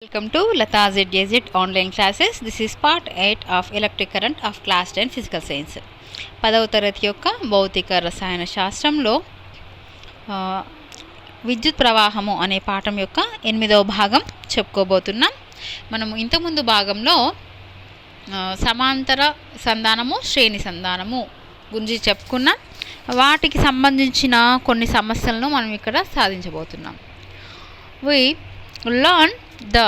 Welcome to Lata ZJZ online classes. This is part 8 of electric current of class 10 physical science. 10వ తరగతి యొక్క భౌతిక రసాయన శాస్త్రంలో విద్యుత్ ప్రవాహము అనే పాఠం యొక్క 8వ భాగం చెప్పుకోబోతున్నాం. మనము ఇంతకుముందు భాగంలో సమాంతర సంధానము, శ్రేణి సంధానము గురించి చెప్పుకున్నాం. వాటికి సంబంధించిన కొన్ని సమస్యలను మనం ఇక్కడ సాధించబోతున్నాం. We learn the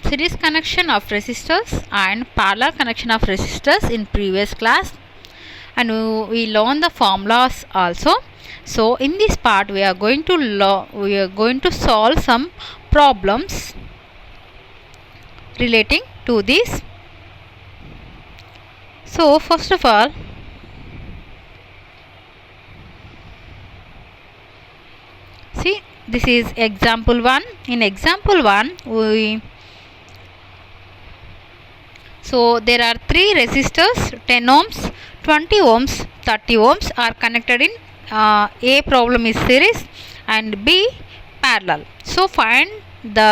series connection of resistors and parallel connection of resistors in previous class, and we learn the formulas also. So in this part we are going to solve some problems relating to this. So first of all, see, this is example 1. In example 1 there are 3 resistors, 10 ohms, 20 ohms, 30 ohms are connected in A problem is series and B parallel. So find the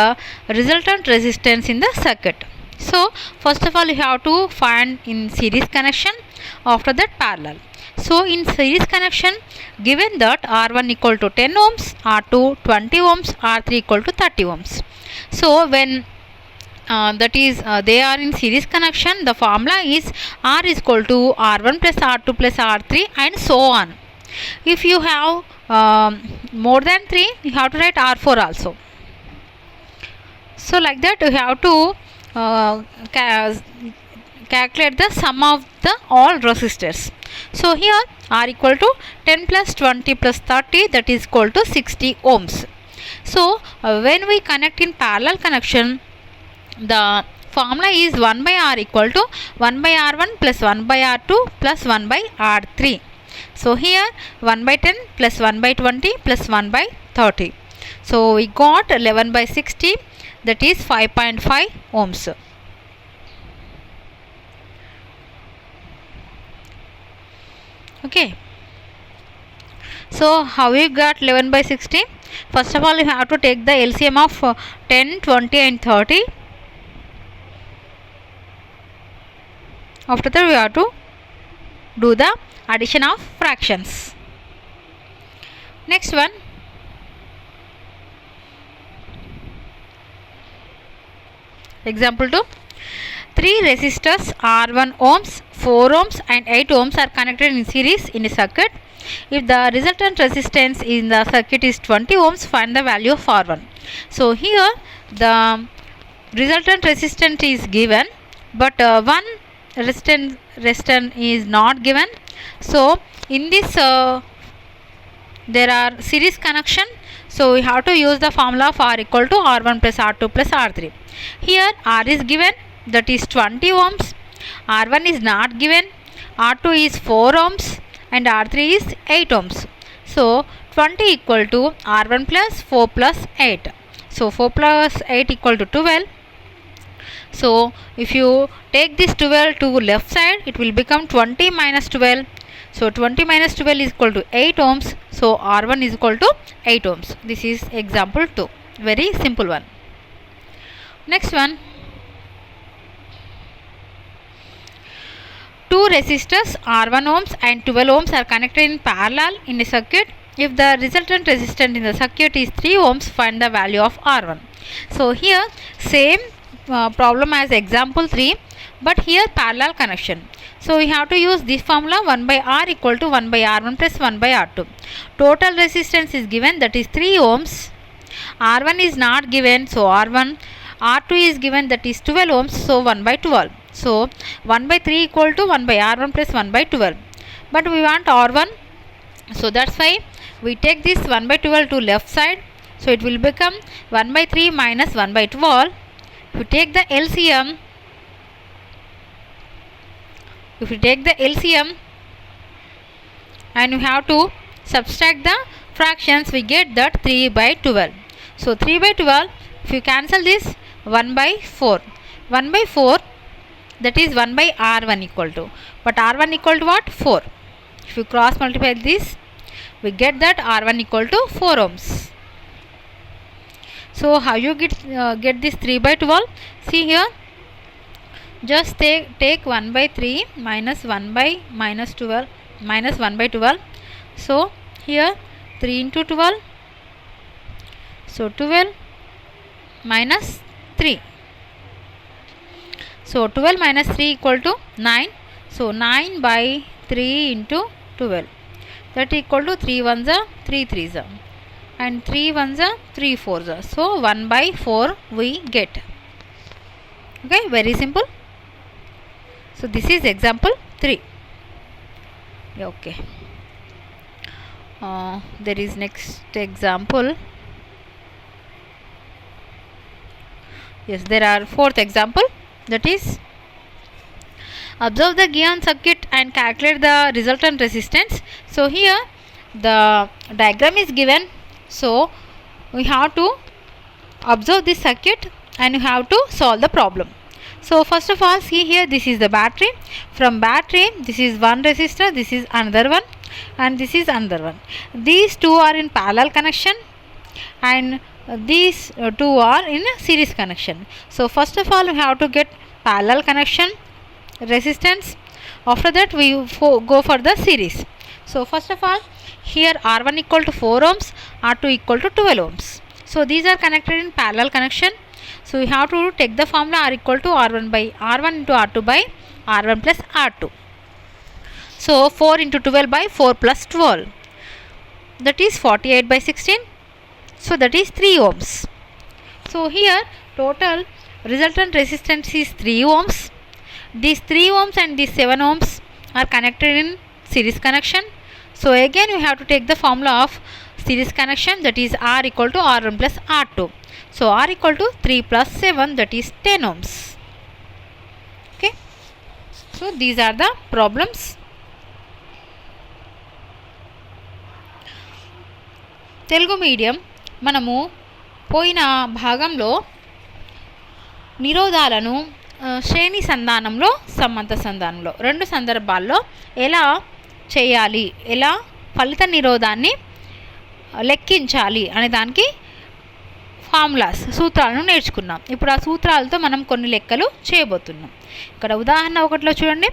resultant resistance in the circuit. So first of all you have to find in series connection, after that parallel. So in series connection, given that R1 equal to 10 ohms, R2 20 ohms, R3 equal to 30 ohms. So when they are in series connection, the formula is R is equal to R1 plus R2 plus R3 and so on. If you have more than 3, you have to write R4 also. So like that you have to calculate the sum of the all resistors. So here R equal to 10 plus 20 plus 30, that is equal to 60 ohms. So when we connect in parallel connection, the formula is 1 by R equal to 1 by R1 plus 1 by R2 plus 1 by R3. So here 1 by 10 plus 1 by 20 plus 1 by 30. So we got 11 by 60, that is 5.5 ohms. Okay, so how you got 11 by 60? First of all you have to take the LCM of 10, 20 and 30. After that we have to do the addition of fractions. Next one, example 2. 3 resistors R1 ohms, 4 ohms and 8 ohms are connected in series in a circuit. If the resultant resistance in the circuit is 20 ohms, find the value of R1. So here the resultant resistance is given, but one resistance is not given. So in this there are series connection, so we have to use the formula of R equal to R1 plus R2 plus R3. Here R is given, that is 20 ohms, R1 is not given, R2 is 4 ohms and R3 is 8 ohms. So 20 equal to R1 plus 4 plus 8. So 4 plus 8 equal to 12. So if you take this 12 to left side, it will become 20 minus 12. So 20 minus 12 is equal to 8 ohms. So R1 is equal to 8 ohms. This is example 2. Very simple one. Next one. 2 resistors R1 ohms and 12 ohms are connected in parallel in a circuit. If the resultant resistance in the circuit is 3 ohms, find the value of R1. So here same problem as example 3, but here parallel connection. So we have to use this formula, 1 by R equal to 1 by R1 plus 1 by R2. Total resistance is given, that is 3 ohms. R1 is not given, so R2 is given, that is 12 ohms, so 1 by 12. So 1 by 3 equal to 1 by R1 plus 1 by 12. But we want R1, so that's why we take this 1 by 12 to left side. So it will become 1 by 3 minus 1 by 12. If you take the LCM, and you have to subtract the fractions, we get that 3 by 12. So 3 by 12, if you cancel this, 1 by 4. 1 by 4, that is 1 by R1 equal to, but R1 equal to what? 4. If you cross multiply this, we get that R1 equal to 4 ohms. So how you get this 3 by 12? See here, just take 1 by 3 minus 1 by minus 12 minus 1 by 12. So here 3 into 12, so 12 minus 3. So 12 minus 3 equal to 9. So 9 by 3 into 12, that equal to 3 ones are 3 threes are, and 3 ones are 3 fours are. So 1 by 4 we get. Okay, very simple. So this is example 3. Okay. There is next example. Yes, there are fourth example, that is, observe the given circuit and calculate the resultant resistance. So here the diagram is given, so we have to observe this circuit and you have to solve the problem. So first of all, see here, this is the battery. From battery, this is one resistor, this is another one, and this is another one. These two are in parallel connection, and these two are in a series connection. So first of all, we have to get parallel connection resistance. After that we go for the series. So first of all, here R1 equal to 4 ohms, R2 equal to 12 ohms. So these are connected in parallel connection. So we have to take the formula R equal to R1 by R1 into R2 by R1 plus R2. So 4 into 12 by 4 plus 12, that is 48 by 16. So that is 3 ohms. So here total resultant resistance is 3 ohms. These 3 ohms and these 7 ohms are connected in series connection. So again we have to take the formula of series connection, that is R equal to R1 plus R2. So R equal to 3 plus 7, that is 10 ohms. Okay. So these are the problems. Telugu medium, మనము పోయిన భాగంలో నిరోధాలను శ్రేణి సంధానంలో సమాంత సంధానంలో రెండు సందర్భాల్లో ఎలా చేయాలి, ఎలా ఫలిత నిరోధాన్ని లెక్కించాలి అనే దానికి ఫార్ములాస్ సూత్రాలను నేర్చుకున్నాం. ఇప్పుడు ఆ సూత్రాలతో మనం కొన్ని లెక్కలు చేయబోతున్నాం. ఇక్కడ ఉదాహరణ 1లో చూడండి,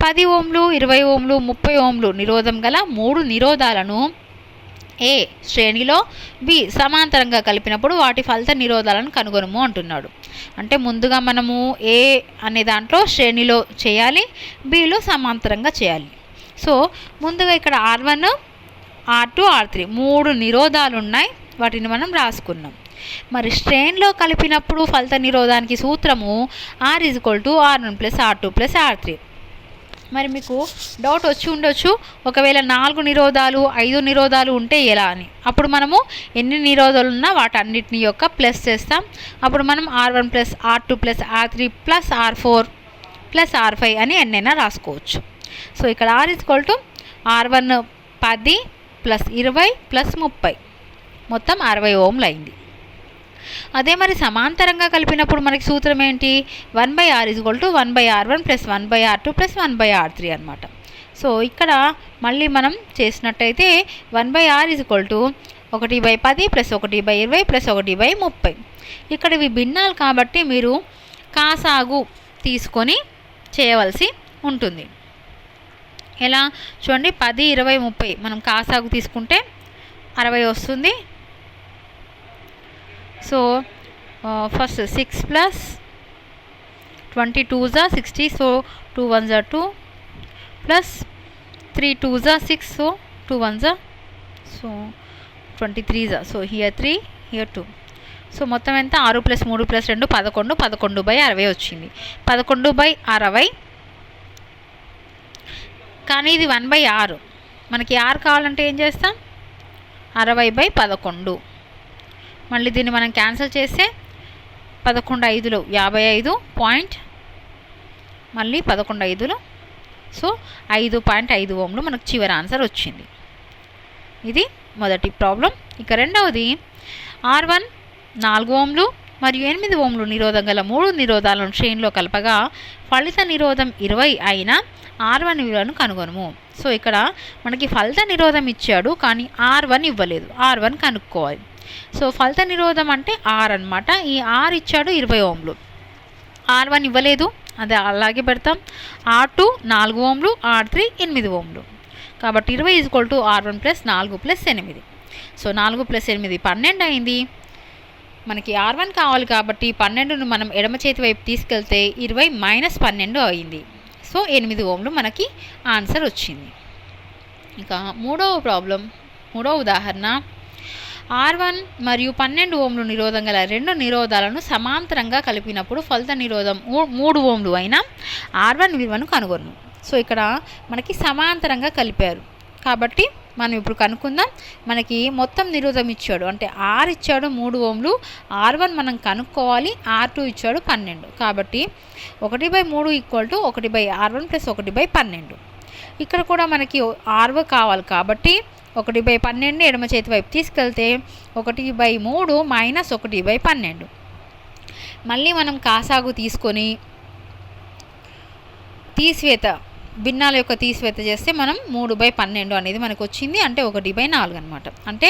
10 ఓంలు 20 ఓంలు 30 ఓంలు నిరోధం గల 3 నిరోధాలను ఏ శ్రేణిలో బి సమాంతరంగా కలిపినప్పుడు వాటి ఫలిత నిరోధాలను కనుగొనము అంటున్నాడు. అంటే ముందుగా మనము ఏ అనే దాంట్లో శ్రేణిలో చేయాలి, బిలో సమాంతరంగా చేయాలి. సో ముందుగా ఇక్కడ R1 R2 R3 3 నిరోధాలు ఉన్నాయి, వాటిని మనం రాసుకున్నాం. మరి శ్రేణిలో కలిపినప్పుడు ఫలిత నిరోధానికి సూత్రము R = R1 + R2 + R3. మరి మీకు డౌట్ వచ్చి ఉండొచ్చు, ఒకవేళ 4 నిరోధాలు 5 నిరోధాలు ఉంటే ఎలా అని. అప్పుడు మనము ఎన్ని నిరోధాలు ఉన్నా వాటన్నిటిని యొక్క ప్లస్ చేస్తాం. అప్పుడు మనం R1 + R2 + R3 + R4 + R5 అని ఎన్నైనా రాసుకోవచ్చు. సో ఇక్కడ R = R1 10 + 20 + 30, మొత్తం 60 ఓంలు అయింది. అదే మరి సమాంతరంగా కలిపినప్పుడు మనకి సూత్రం ఏంటి, 1/R = 1/R1 + 1/R2 + 1/R3 అనమాట. సో ఇక్కడ మళ్ళీ మనం చేసినట్టయితే 1/R = 1/10 + 1/20 + 1/30. ఇక్కడ ఇవి భిన్నాలు కాబట్టి మీరు కాసాగు తీసుకొని చేయవలసి ఉంటుంది. ఎలా చూడండి, 10 20 30 మనం కాసాగు తీసుకుంటే 60 వస్తుంది. So first 6 + 20 2s are 60, so 2 1s are 2 plus 3 2s are 6, so 2 1s are, so 23s are, so here 3 here 2. So మొత్తం ఎంత, 6 + 3 + 2 11, 11/60 వచ్చింది. 11/60, కానీ ఇది 1/R. మనకి R కావాలంటే ఏం చేస్తాం, 60/11. మళ్ళీ దీన్ని మనం క్యాన్సిల్ చేస్తే 11 5లు 55 పాయింట్, మళ్ళీ 11 5లు, సో 5.5 ఓంలు మనకు చివరి ఆన్సర్ వచ్చింది. ఇది మొదటి ప్రాబ్లం. ఇక రెండవది, R1 4 ఓంలు మరియు 8 ఓంలు నిరోధం గల 3 నిరోధాలను శ్రేణిలో కలపగా ఫలిత నిరోధం 20 అయిన R1 విలువను కనుగొనము. సో ఇక్కడ మనకి ఫలిత నిరోధం ఇచ్చాడు కానీ R1 ఇవ్వలేదు, R1 కనుక్కోవాలి. సో ఫలిత నిరోధం అంటే R అనమాట. ఈ R ఇచ్చాడు 20 ఓంలు, R1 ఇవ్వలేదు, అది అలాగే పెడతాం. R2 4 ఓంలు, R3 8 ఓంలు. కాబట్టి 20 = R1 + 4 + 8. సో 4 + 8 12 అయింది. మనకి R1 కావాలి కాబట్టి 12ను మనం ఎడమ చేతి వైపు తీసుకెళ్తే 20 - 12 అయింది. సో 8 ఓంలు మనకి ఆన్సర్ వచ్చింది. ఇక మూడవ ఉదాహరణ, R1 మరియు 12 ఓంలు నిరోధం గల రెండు నిరోధాలను సమాంతరంగా కలిపినప్పుడు ఫలిత నిరోధం 3 ఓంలు అయినా R1 విలువను కనుగొను. సో ఇక్కడ మనకి సమాంతరంగా కలిపారు కాబట్టి మనం ఇప్పుడు కనుక్కుందాం. మనకి మొత్తం నిరోధం ఇచ్చాడు, అంటే R ఇచ్చాడు 3 ఓంలు, R1 మనం కనుక్కోవాలి, R2 ఇచ్చాడు 12. కాబట్టి 1/3 = 1/R1 + 1/12. ఇక్కడ కూడా మనకి R కావాలి కాబట్టి 1/12 ఎడమ చేతి వైపు తీసుకెళ్తే 1/3 - 1/12. మళ్ళీ మనం కాసాగు తీసుకొని భిన్నాల యొక్క తీసివేత చేస్తే మనం 3/12 అనేది మనకు వచ్చింది, అంటే 1/4 అనమాట. అంటే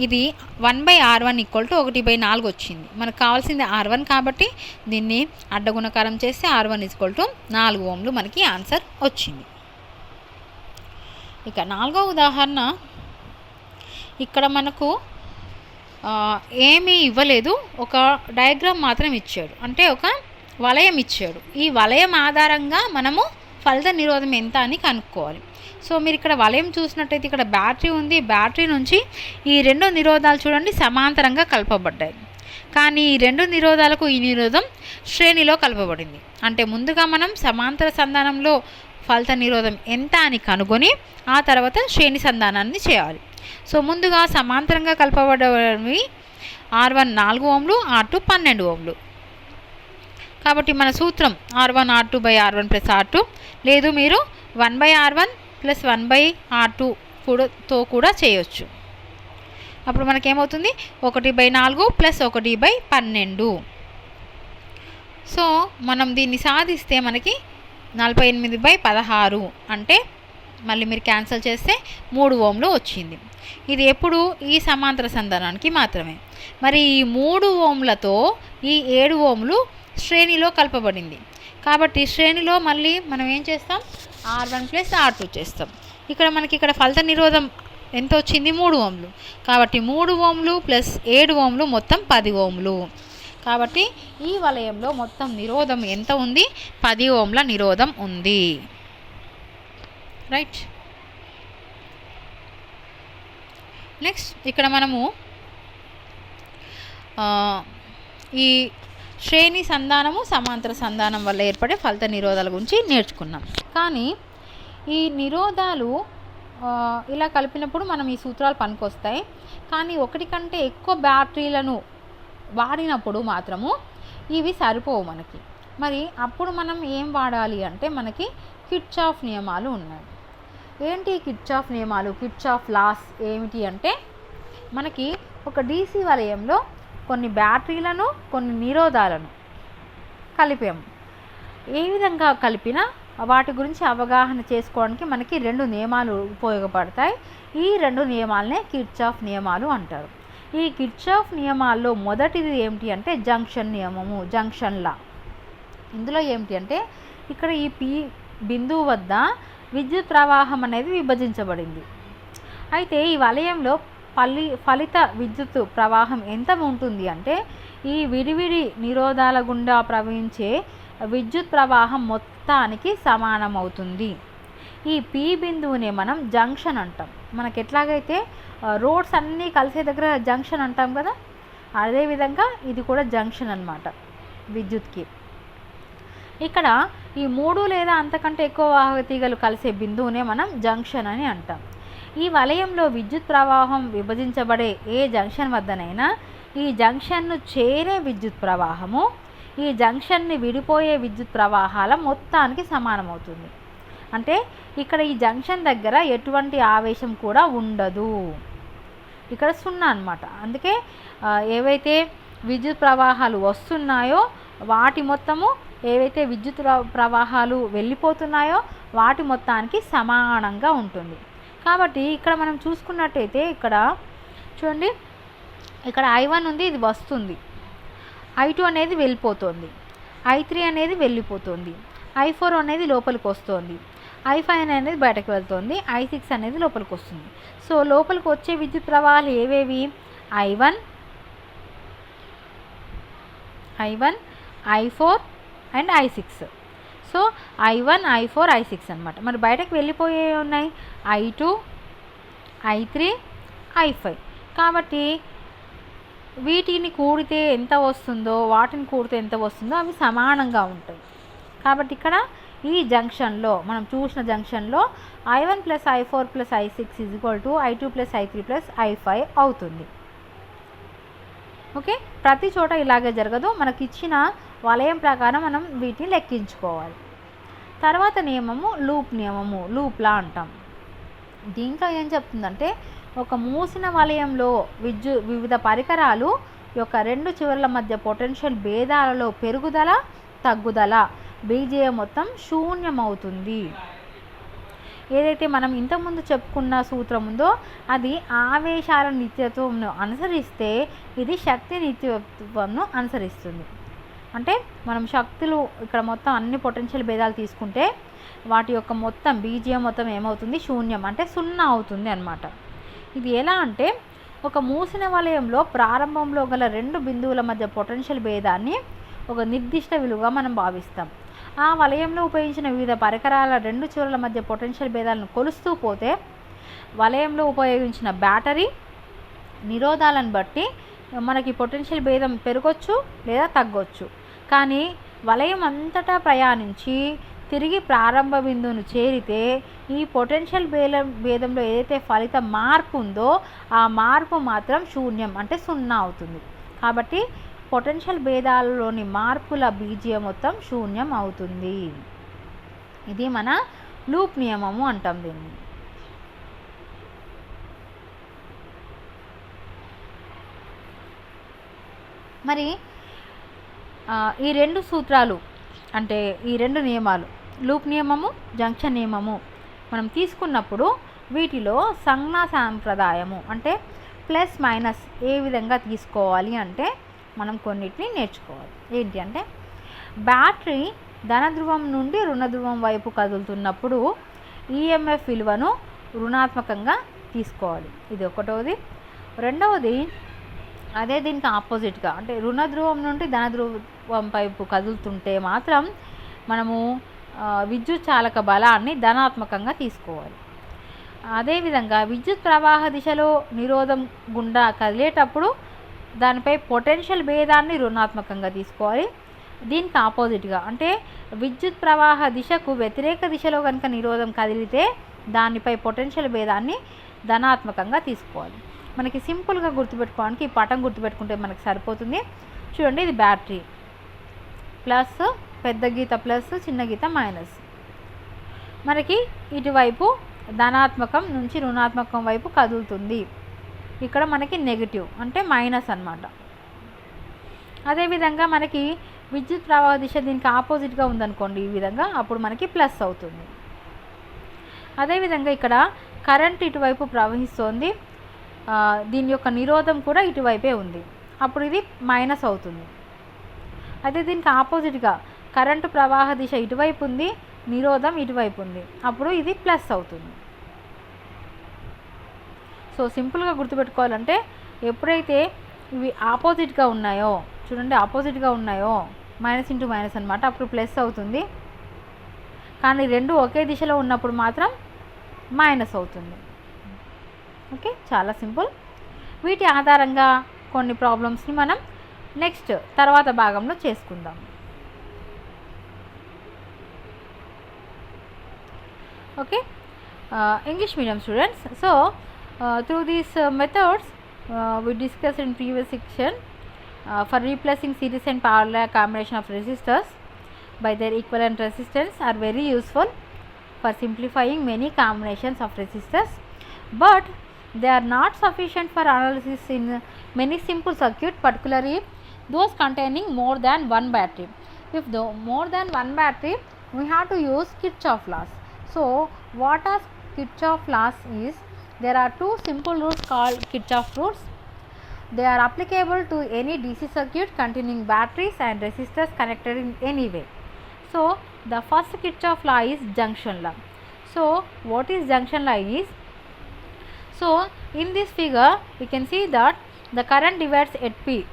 ఇది 1/R1 = 1/4 వచ్చింది. మనకు కావాల్సింది R1 కాబట్టి దీన్ని అడ్డగుణకారం చేస్తే R1 = 4 ఓంలు మనకి ఆన్సర్ వచ్చింది. ఇక 4వ ఉదాహరణ, ఇక్కడ మనకు ఏమీ ఇవ్వలేదు, ఒక డయాగ్రామ్ మాత్రం ఇచ్చాడు, అంటే ఒక వలయం ఇచ్చాడు. ఈ వలయం ఆధారంగా మనము ఫలిత నిరోధం ఎంత అని కనుక్కోవాలి. సో మీరు ఇక్కడ వలయం చూసినట్టయితే ఇక్కడ బ్యాటరీ ఉంది, బ్యాటరీ నుంచి ఈ రెండు నిరోధాలు చూడండి సమాంతరంగా కలపబడ్డాయి. కానీ ఈ రెండు నిరోధాలకు ఈ నిరోధం శ్రేణిలో కలపబడింది. అంటే ముందుగా మనం సమాంతర సంధానంలో ఫలిత నిరోధం ఎంత అని కనుగొని ఆ తర్వాత శ్రేణి సంధానాన్ని చేయాలి. సో ముందుగా సమాంతరంగా కలపబడేవి R1 4 ఓంలు, R2 12 ఓంలు. కాబట్టి మన సూత్రం R1 R2/R1 + R2, లేదు మీరు 1/R1 + 1/R2 తో కూడా చేయొచ్చు. అప్పుడు మనకేమవుతుంది 1/4 + 1/12. సో మనం దీన్ని సాధిస్తే మనకి 48/16, అంటే మళ్ళీ మీరు క్యాన్సిల్ చేస్తే 3 ఓంలు వచ్చింది. ఇది ఎప్పుడు ఈ సమాంతర సంధానానికి మాత్రమే. మరి ఈ 3 ఓంలతో ఈ 7 ఓంలు శ్రేణిలో కలపబడింది కాబట్టి శ్రేణిలో మళ్ళీ మనం ఏం చేస్తాం, R1 + R2 చేస్తాం. ఇక్కడ ఫలిత నిరోధం ఎంత వచ్చింది, 3 ఓంలు. కాబట్టి 3 ఓంలు + 7 ఓంలు మొత్తం 10 ఓంలు. కాబట్టి ఈ వలయంలో మొత్తం నిరోధం ఎంత ఉంది, 10 ఓంల నిరోధం ఉంది. రైట్. నెక్స్ట్ ఇక్కడ మనము ఈ శ్రేణి సంధానము సమాంతర సంధానం వల్ల ఏర్పడే ఫలిత నిరోధాల గురించి నేర్చుకున్నాం. కానీ ఈ నిరోధాలు ఇలా కలిపినప్పుడు మనం ఈ సూత్రాలు పనికొస్తాయి. కానీ ఒకటి కంటే ఎక్కువ బ్యాటరీలను వాడినప్పుడు మాత్రము ఇవి సరిపోవు మనకి. మరి అప్పుడు మనం ఏం వాడాలి అంటే మనకి కిర్చాఫ్ నియమాలు ఉన్నాయి. ఏంటి కిర్చాఫ్ నియమాలు, కిర్చాఫ్ లాస్ ఏమిటి అంటే, మనకి ఒక DC వలయంలో కొన్ని బ్యాటరీలను కొన్ని నిరోధాలను కలిపాము. ఏ విధంగా కలిపినా వాటి గురించి అవగాహన చేసుకోవడానికి మనకి 2 నియమాలు ఉపయోగపడతాయి. ఈ 2 నియమాలనే కిర్చాఫ్ నియమాలు అంటారు. ఈ కిర్చాఫ్ నియమాల్లో మొదటిది ఏమిటి అంటే జంక్షన్ నియమము, జంక్షన్ లా. ఇందులో ఏమిటి అంటే ఇక్కడ ఈ P బిందువు వద్ద విద్యుత్ ప్రవాహం అనేది విభజించబడింది. అయితే ఈ వలయంలో ఫలిత విద్యుత్ ప్రవాహం ఎంత ఉంటుంది అంటే ఈ విడివిడి నిరోధాల గుండా ప్రవహించే విద్యుత్ ప్రవాహం మొత్తానికి సమానమవుతుంది. ఈ P బిందువునే మనం జంక్షన్ అంటాం. మనకి ఎట్లాగైతే రోడ్స్ అన్నీ కలిసే దగ్గర జంక్షన్ అంటాం కదా, అదేవిధంగా ఇది కూడా జంక్షన్ అన్నమాట విద్యుత్కి. ఇక్కడ ఈ 3 లేదా అంతకంటే ఎక్కువ వాహక తీగలు కలిసే బిందువునే మనం జంక్షన్ అని అంటాం. ఈ వలయంలో విద్యుత్ ప్రవాహం విభజించబడే ఏ జంక్షన్ వద్దనైనా ఈ జంక్షన్ను చేరే విద్యుత్ ప్రవాహము ఈ జంక్షన్ని విడిపోయే విద్యుత్ ప్రవాహాల మొత్తానికి సమానమవుతుంది. అంటే ఇక్కడ ఈ జంక్షన్ దగ్గర ఎటువంటి ఆవేశం కూడా ఉండదు, ఇక్కడ 0 అన్నమాట. అందుకే ఏవైతే విద్యుత్ ప్రవాహాలు వస్తున్నాయో వాటి మొత్తము ఏవైతే విద్యుత్ ప్రవాహాలు వెళ్ళిపోతున్నాయో వాటి మొత్తానికి సమానంగా ఉంటుంది. కాబట్టి ఇక్కడ మనం చూసుకున్నట్టయితే ఇక్కడ చూడండి ఇక్కడ I1 ఉంది, ఇది వస్తుంది. I2 అనేది వెళ్ళిపోతుంది, I3 అనేది వెళ్ళిపోతుంది, I4 అనేది లోపలికి వస్తుంది, I5 అనేది బయటకు వెళ్తుంది, I6 అనేది లోపలికి వస్తుంది. సో లోపలికి వచ్చే విద్యుత్ ప్రవాహాలు ఏవేవి? I1, I4 and I6. So I1, I4, I6 అనమాట. మరి బయటకు వెళ్ళిపోయే ఉన్నాయి I2, I3, I5. కాబట్టి వీటిని కూడితే ఎంత వస్తుందో, వాటిని కూడితే ఎంత వస్తుందో అవి సమానంగా ఉంటాయి. కాబట్టి ఇక్కడ ఈ జంక్షన్లో మనం చూసిన జంక్షన్లో I1 + I4 + I6 = I2 + I3 + I5 అవుతుంది. ఓకే, ప్రతి చోట ఇలాగే జరగదు. మనకి ఇచ్చిన వలయం ప్రకారం మనం వీటిని లెక్కించుకోవాలి. తర్వాత నియమము లూప్ నియమము, లూప్ లా అంటాం. దీంట్లో ఏం చెప్తుందంటే ఒక మూసిన వలయంలో వివిధ పరికరాలు యొక్క రెండు చివర్ల మధ్య పొటెన్షియల్ భేదాలలో పెరుగుదల తగ్గుదల బీజేయ మొత్తం శూన్యమవుతుంది. ఏదైతే మనం ఇంతకుముందు చెప్పుకున్న సూత్రం ఉందో అది ఆవేశాల నిత్యత్వంను అనుసరిస్తే ఇది శక్తి నిత్యత్వంను అనుసరిస్తుంది. అంటే మనం శక్తులు ఇక్కడ మొత్తం అన్ని పొటెన్షియల్ భేదాలు తీసుకుంటే వాటి యొక్క మొత్తం బీజేయం మొత్తం ఏమవుతుంది? శూన్యం, అంటే 0 అవుతుంది అన్నమాట. ఇది ఎలా అంటే ఒక మూసిన వలయంలో ప్రారంభంలో గల రెండు బిందువుల మధ్య పొటెన్షియల్ భేదాన్ని ఒక నిర్దిష్ట విలువగా మనం భావిస్తాం. ఆ వలయంలో ఉపయోగించిన వివిధ పరికరాల రెండు చివరల మధ్య పొటెన్షియల్ భేదాలను కొలుస్తూ పోతే వలయంలో ఉపయోగించిన బ్యాటరీ నిరోధాలను బట్టి మనకి పొటెన్షియల్ భేదం పెరగొచ్చు లేదా తగ్గొచ్చు. కానీ వలయం అంతటా ప్రయాణించి తిరిగి ప్రారంభ బిందువును చేరితే ఈ పొటెన్షియల్ భేదంలో ఏదైతే ఫలిత మార్పు ఉందో ఆ మార్పు మాత్రం శూన్యం, అంటే 0 అవుతుంది. కాబట్టి పొటెన్షియల్ భేదాలలోని మార్పుల బీజీయం మొత్తం శూన్యం అవుతుంది. ఇది మన లూప్ నియమము అంటాం దీన్ని. మరి ఈ రెండు సూత్రాలు అంటే ఈ రెండు నియమాలు లూప్ నియమము, జంక్షన్ నియమము మనం తీసుకున్నప్పుడు వీటిలో సంజ్ఞా సాంప్రదాయము అంటే ప్లస్ మైనస్ ఏ విధంగా తీసుకోవాలి అంటే మనం కొన్నిటిని నేర్చుకోవాలి. ఏంటి అంటే బ్యాటరీ ధన ధ్రువం నుండి రుణ ధ్రువం వైపు కదులుతున్నప్పుడు ఈఎంఎఫ్ విలువను రుణాత్మకంగా తీసుకోవాలి. ఇది ఒకటోది. రెండవది అదే దీనికి ఆపోజిట్గా అంటే రుణ ధ్రువం నుండి ధన ధ్రువం వైపు కదులుతుంటే మాత్రం మనము విద్యుత్ చాలక బలాన్ని ధనాత్మకంగా తీసుకోవాలి. అదేవిధంగా విద్యుత్ ప్రవాహ దిశలో నిరోధం గుండా కదిలేటప్పుడు దానిపై పొటెన్షియల్ భేదాన్ని రుణాత్మకంగా తీసుకోవాలి. దీనికి ఆపోజిట్గా అంటే విద్యుత్ ప్రవాహ దిశకు వ్యతిరేక దిశలో కనుక నిరోధం కదిలితే దానిపై పొటెన్షియల్ భేదాన్ని ధనాత్మకంగా తీసుకోవాలి. మనకి సింపుల్గా గుర్తుపెట్టుకోవడానికి ఈ పటం గుర్తుపెట్టుకుంటే మనకి సరిపోతుంది. చూడండి, ఇది బ్యాటరీ ప్లస్ పెద్ద గీత ప్లస్ చిన్న గీత మైనస్. మనకి ఇటువైపు ధనాత్మకం నుంచి రుణాత్మకం వైపు కదులుతుంది. ఇక్కడ మనకి నెగిటివ్ అంటే మైనస్ అన్నమాట. అదేవిధంగా మనకి విద్యుత్ ప్రవాహ దిశ దీనికి ఆపోజిట్గా ఉందనుకోండి ఈ విధంగా, అప్పుడు మనకి ప్లస్ అవుతుంది. అదేవిధంగా ఇక్కడ కరెంట్ ఇటువైపు ప్రవహిస్తోంది, దీని యొక్క నిరోధం కూడా ఇటువైపే ఉంది, అప్పుడు ఇది మైనస్ అవుతుంది. అదే దీనికి ఆపోజిట్గా కరెంటు ప్రవాహ దిశ ఇటువైపు ఉంది, నిరోధం ఇటువైపు ఉంది, అప్పుడు ఇది ప్లస్ అవుతుంది. సో సింపుల్గా గుర్తుపెట్టుకోవాలంటే ఎప్పుడైతే ఇవి ఆపోజిట్గా ఉన్నాయో చూడండి, ఆపోజిట్గా ఉన్నాయో మైనస్ ఇంటూ మైనస్ అనమాట, అప్పుడు ప్లస్ అవుతుంది. కానీ రెండు ఒకే దిశలో ఉన్నప్పుడు మాత్రం మైనస్ అవుతుంది. ఓకే, చాలా సింపుల్. వీటి ఆధారంగా కొన్ని ప్రాబ్లమ్స్ని మనం నెక్స్ట్ తర్వాత భాగంలో చేసుకుందాం. Okay, English medium students. So through these methods we discussed in previous section for replacing series and parallel combination of resistors by their equivalent resistance are very useful for simplifying many combinations of resistors, but they are not sufficient for analysis in many simple circuits, particularly those containing more than one battery. If the more than one battery, we have to use Kirchhoff laws. So what are Kirchhoff laws is, there are two simple rules called Kirchhoff rules. they are applicable to any DC circuit containing batteries and resistors connected in any way. So, the first Kirchhoff law is junction law. So, what is junction law is, so in this figure we can see that the current divides at P.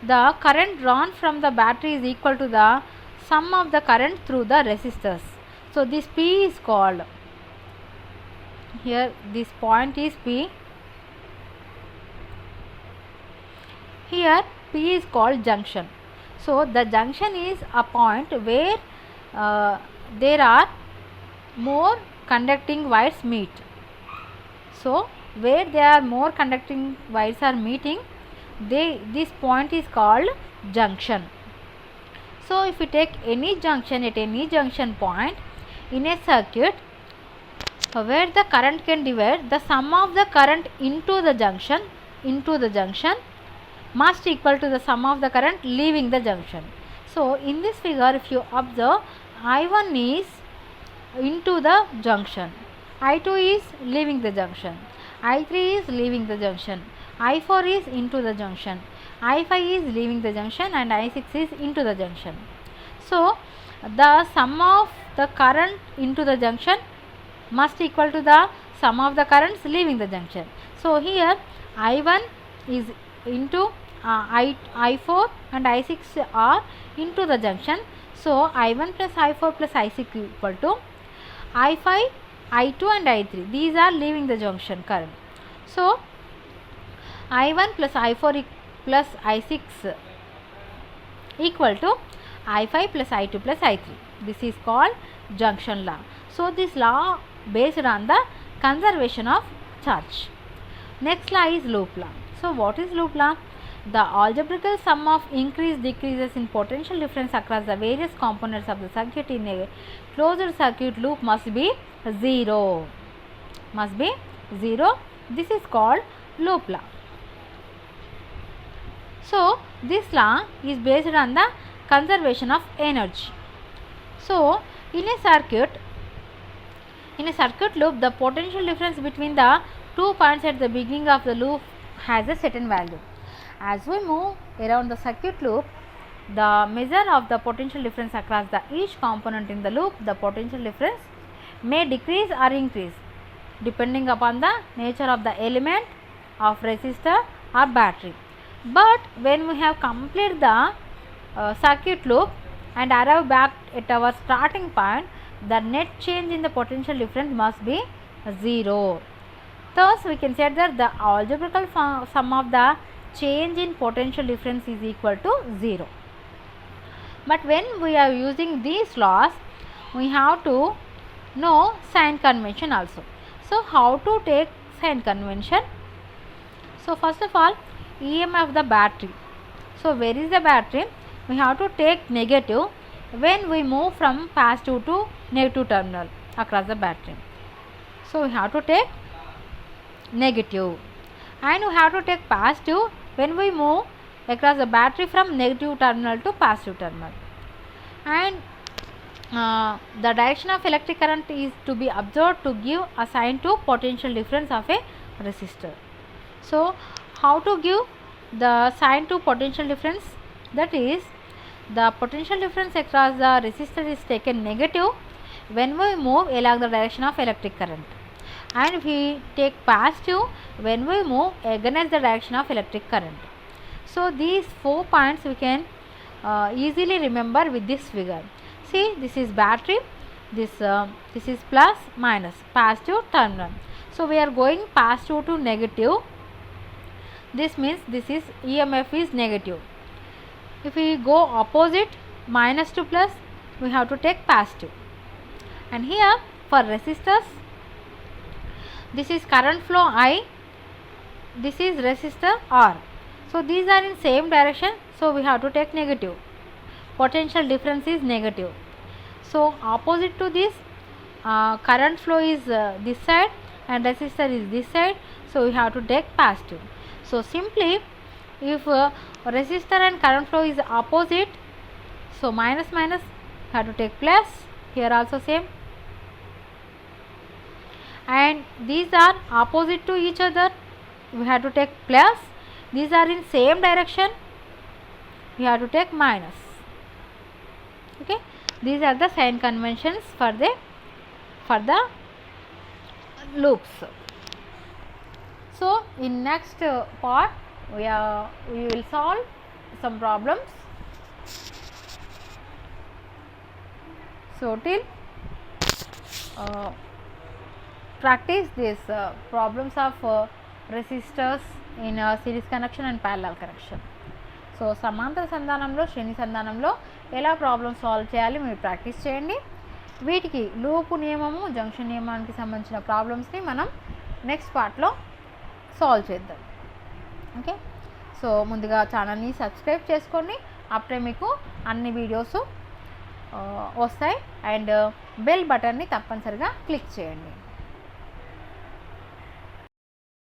The current drawn from the battery is equal to the sum of the current through the resistors. So, this P is called, here this point is P, here P is called junction. So, the junction is a point where there are more conducting wires meet. So, where there are more conducting wires are meeting, this point is called junction. So, if we take any junction at any junction point in a circuit where the current can divide, the sum of the current into the junction must equal to the sum of the current leaving the junction. So, in this figure if you observe, I1 is into the junction, I2 is leaving the junction, I3 is leaving the junction, I4 is into the junction, I5 is leaving the junction, and I6 is into the junction. So, the sum of the current into the junction must equal to the sum of the currents leaving the junction. So, here I1 is into I4 and I6 are into the junction. So, I1 plus I4 plus I6 equal to I5, I2 and I3. These are leaving the junction current. So, I1 plus I4 plus I6 equal to I5 plus I2 plus I3. This is called junction law. So, this law based on the conservation of charge. Next law is loop law. So, what is loop law? The algebraical sum of decreases in potential difference across the various components of the circuit in a closed circuit loop must be 0. This is called loop law. So, this law is based on the conservation of energy. So, in a circuit loop, the potential difference between the 2 points at the beginning of the loop has a certain value. As we move around the circuit loop, the measure of the potential difference across each component in the loop, the potential difference may decrease or increase depending upon the nature of the element of resistor or battery. But when we have completed the circuit loop and arrive back at our starting point, the net change in the potential difference must be 0. Thus, we can say that the algebraical sum of the change in potential difference is equal to 0. But when we are using these laws, we have to know sign convention also. So, how to take sign convention? So, first of all, EMF of the battery. So, where is the battery? We have to take negative when we move from positive to negative terminal across the battery. So, we have to take negative, and we have to take positive when we move across the battery from negative terminal to positive terminal. And the direction of electric current is to be observed to give a sign to potential difference of a resistor. So, how to give the sign to potential difference? That is, the potential difference across the resistor is taken negative when we move along the direction of electric current, and we take positive when we move against the direction of electric current. So, these 4 points we can easily remember with this figure. See, this is battery, this is plus minus positive terminal. So, we are going positive to negative. This means this is EMF is negative. If we go opposite, minus to plus, we have to take positive. And here for resistors, this is current flow I, this is resistor R. So, these are in same direction. So, we have to take negative. Potential difference is negative. So, opposite to this, current flow is this side and resistor is this side. So, we have to take positive. So, simply if resistor and current flow is opposite, so minus minus have to take plus, here also same, and these are opposite to each other, we have to take plus. these are in same direction, you have to take minus. Okay, these are the sign conventions for the loops. So in next part we will solve some problems. So till practice these problems of resistors in series connection and parallel connection. So సమాంతర సంధానంలో శ్రేణి సంధానంలో ఎలా problem solve చేయాలి మీరు practice చేయండి. వీటికి loop నియమము junction నియమానికి సంబంధించిన ప్రాబ్లమ్స్ని మనం నెక్స్ట్ పార్ట్లో సాల్వ్ చేద్దాం. ఓకే, సో ముందుగా ఛానల్ని సబ్స్క్రైబ్ చేసుకోండి, అప్పుడే మీకు అన్ని వీడియోస్ వస్తాయి. అండ్ బెల్ బటన్ని తప్పనిసరిగా క్లిక్ చేయండి.